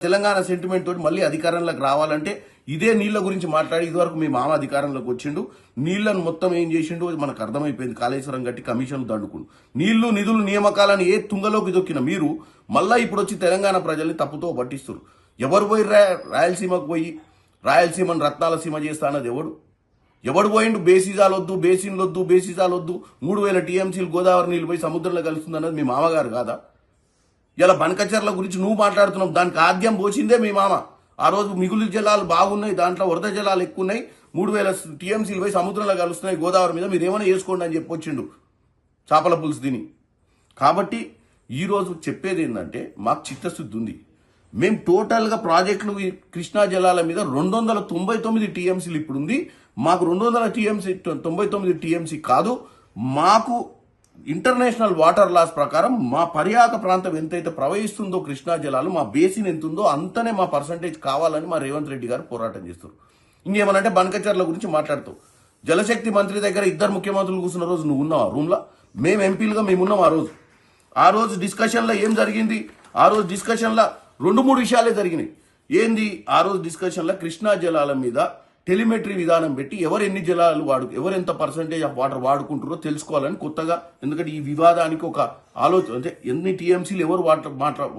Telangana sentiment తోటి మళ్ళీ అధికారంలోకి రావాలంటే ఇదే నీళ్ల గురించి మాట్లాడి ఇదివరకు మీ మామ అధికారంలోకి వచ్చిండు. నీళ్లను మొత్తం ఏం చేసిండు మనకు అర్థమైపోయింది. కాళేశ్వరం కట్టి కమిషన్లు దండుకుండు. నీళ్లు నిధులు నియామకాలను ఏ తుంగలోకి దొక్కిన మీరు మళ్ళా ఇప్పుడు వచ్చి తెలంగాణ ప్రజల్ని తప్పుతో పట్టిస్తారు. ఎవరు పోయి రాయలసీమకు పోయి రాయలసీమను రత్నాల సీమ చేస్తా అన్నది ఎవడు పోయిండు? బేసిజాలొద్దు, బేసిన్లొద్దు, బేసిజాలొద్దు, 3000 టీఎంసీలు గోదావరి నీళ్ళు పోయి సముద్రంలో కలుస్తుంది అన్నది మీ మామగారు కాదా? ఇలా బనకచర్ల గురించి నువ్వు మాట్లాడుతున్నావు. దానికి ఆద్యం పోసిందే మీ మామ. ఆ రోజు మిగులు జలాలు బాగున్నాయి, దాంట్లో వరద జలాలు ఎక్కువ ఉన్నాయి, 3000 టీఎంసీలు పోయి సముద్రంలో కలుస్తున్నాయి గోదావరి మీద, మీరు ఏమైనా చేసుకోండి అని చెప్పొచ్చిండు చేపల పులుసు తిని. కాబట్టి ఈరోజు చెప్పేది ఏంటంటే మాకు చిత్తశుద్ధి ఉంది. మేము టోటల్గా ప్రాజెక్టులు కృష్ణా జలాల మీద 299 టీఎంసీలు ఇప్పుడు ఉంది. మాకు 299 టీఎంసీ కాదు, మాకు ఇంటర్నేషనల్ వాటర్ లాస్ ప్రకారం మా పర్యాక ప్రాంతం ఎంతైతే ప్రవహిస్తుందో కృష్ణా జలాలు, మా బేసిన్ ఎంత ఉందో అంతనే మా పర్సంటేజ్ కావాలని మా రేవంత్ రెడ్డి గారు పోరాటం చేస్తారు. ఇంకేమనంటే బనకచర్ల గురించి మాట్లాడుతావు. జలశక్తి మంత్రి దగ్గర 2 ముఖ్యమంత్రులు కూర్చున్న రోజు నువ్వు ఉన్నావు ఆ రూమ్లో, మేము ఎంపీలుగా మేమున్నాం. ఆ రోజు డిస్కషన్లో ఏం జరిగింది? ఆ రోజు డిస్కషన్లో 2-3 విషయాలే జరిగినాయి. ఏంది? ఆ రోజు డిస్కషన్లో కృష్ణా జలాల మీద టెలిమెట్రీ విధానం పెట్టి ఎవరు ఎన్ని జలాలు ఎవరు ఎంత పర్సంటేజ్ ఆఫ్ వాటర్ వాడుకుంటారో తెలుసుకోవాలని కొత్తగా, ఎందుకంటే ఈ వివాదానికి ఒక ఆలోచన, అంటే ఎన్ని టీఎంసీలు ఎవరు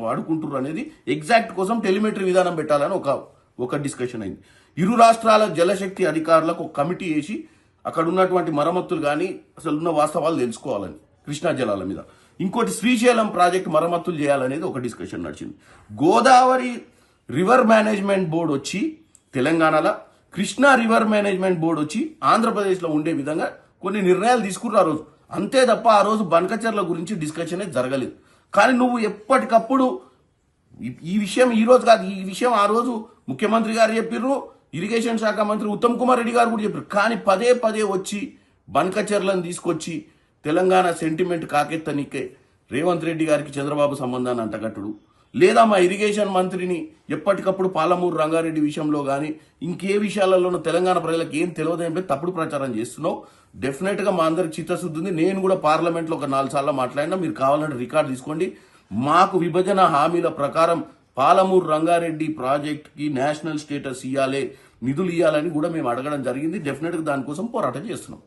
వాడుకుంటారు అనేది ఎగ్జాక్ట్ కోసం టెలిమెట్రీ విధానం పెట్టాలని ఒక డిస్కషన్ అయింది. ఇరు రాష్ట్రాల జలశక్తి అధికారులకు ఒక కమిటీ వేసి అక్కడ ఉన్నటువంటి మరమ్మతులు కానీ అసలు ఉన్న వాస్తవాలు తెలుసుకోవాలని కృష్ణా జలాల మీద. ఇంకోటి శ్రీశైలం ప్రాజెక్టు మరమ్మతులు చేయాలనేది ఒక డిస్కషన్ నడిచింది. గోదావరి రివర్ మేనేజ్మెంట్ బోర్డు వచ్చి తెలంగాణలో, కృష్ణా రివర్ మేనేజ్మెంట్ బోర్డు వచ్చి ఆంధ్రప్రదేశ్లో ఉండే విధంగా కొన్ని నిర్ణయాలు తీసుకున్నారు ఆ రోజు. అంతే తప్ప ఆ రోజు బనకచర్ల గురించి డిస్కషన్ జరగలేదు. కానీ నువ్వు ఎప్పటికప్పుడు ఈ విషయం ఈ రోజు కాదు, ఈ విషయం ఆ రోజు ముఖ్యమంత్రి గారు చెప్పిర్రు, ఇరిగేషన్ శాఖ మంత్రి ఉత్తమ్ కుమార్ రెడ్డి గారు కూడా చెప్పారు. కానీ పదే వచ్చి బనకచర్లను తీసుకొచ్చి తెలంగాణ సెంటిమెంట్ కాకెత్తనికే రేవంత్ రెడ్డి గారికి చంద్రబాబు సంబంధాన్ని అంటగట్టుడు, లేదా మా ఇరిగేషన్ మంత్రిని ఎప్పటికప్పుడు పాలమూరు రంగారెడ్డి విషయంలో కానీ ఇంకే విషయాలలోనూ తెలంగాణ ప్రజలకు ఏం తెలియదని తప్పుడు ప్రచారం చేస్తున్నావు. డెఫినెట్గా మా అందరికి చిత్తశుద్ధి ఉంది. నేను కూడా పార్లమెంట్లో ఒక 4 సార్లు మాట్లాడినా, మీరు కావాలంటే రికార్డు తీసుకోండి. మాకు విభజన హామీల ప్రకారం పాలమూరు రంగారెడ్డి ప్రాజెక్ట్కి నేషనల్ స్టేటస్ ఇవ్వాలి, నిధులు ఇవ్వాలని కూడా మేము అడగడం జరిగింది. డెఫినెట్గా దానికోసం పోరాటం చేస్తున్నాం.